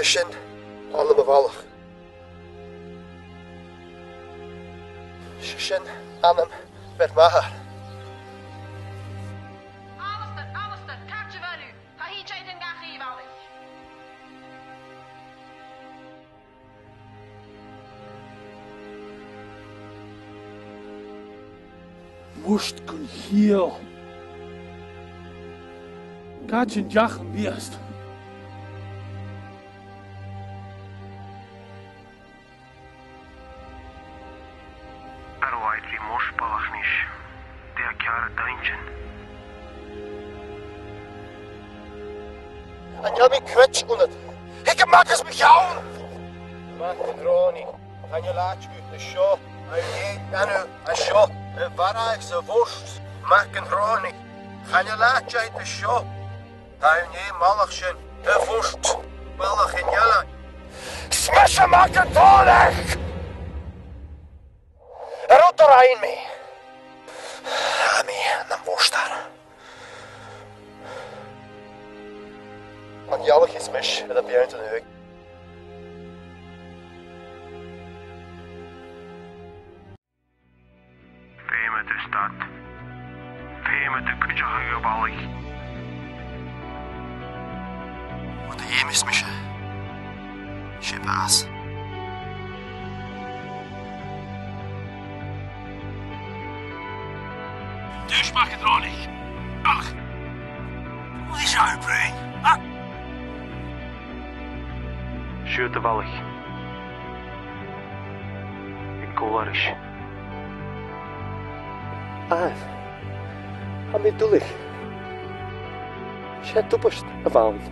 Shin, alle bevallig. Shin, Annem, werd maar. Alistair, kaartje van u. Ga hier in Gachi wel. Moest kun hier. Kaartje jachen wirst. Arwaitli mospalachnish. Der kjare daintjen. En jij bent kwets onder. Ik maak eens met jou. Maak een Roni. Ga je laatje uit de show. Hij deed dan een show. Een waarheid worst. Maak een Roni. Ga je laatje uit de show. Hij neemt malachje. Een worst. Malach in jelle. Smash hem maak een tollig. Rot erin mee. Ami, dan worst daar. Want jallig is mis, dat heb je uit de heuk. Veme de stad. Veme de kutje ballig. Wat je mis, misje? Schepaas. Dus mag het er niet. Ach. Wat is jouw brein? Ah. Shoot de ballig. Ik kolarisch. Ami dullig. Schet toepast, avond.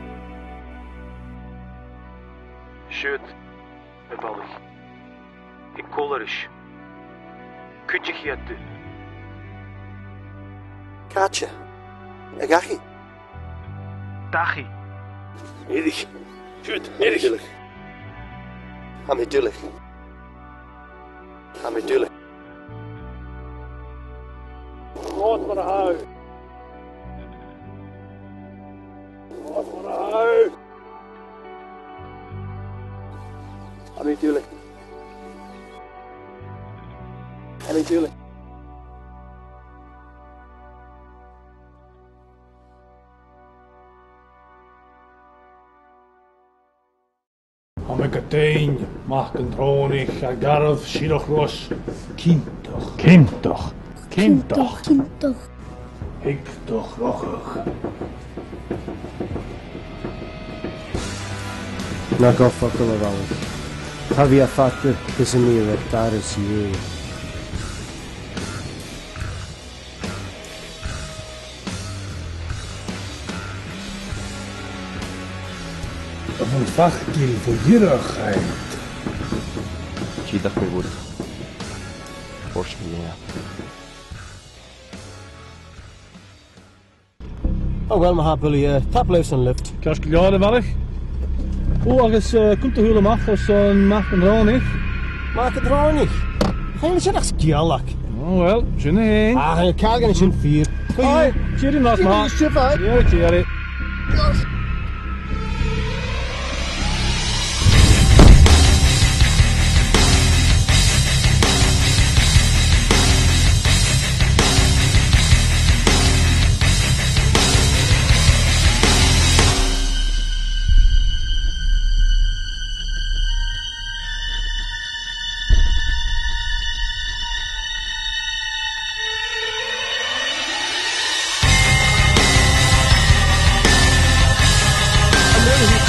Shoot de ballig. Ik kolarisch. Kutje giette. Kaatje. Een gachi. Dachi. Erig. Shoot, erig. Dullig. Ami dullig. Ami dullig. Wat voor een huis. Wat voor een huis. Ami dullig. Ami dullig. Amekatijn, Mahkentronich, Agarth, Shirochros, Kintoch. Ik toch rochig. Na goffa gulawal. Havia fatto Casimiro Taris Ye. Van vachtkil voor jirigheid. Zie dat weer wordt. Voorspelen. Oh wel, maar jullie taploos en lift. Kaskelade wellig. Volgens komt de hele macht als zo'n macht en Ronich. Maak het er niet. Geen zin als skjallak. Oh wel, zin heen. Ah, je kan geen zin vier. Hoi, cheerie nog maar. Ja, cheerie.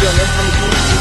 Jongen,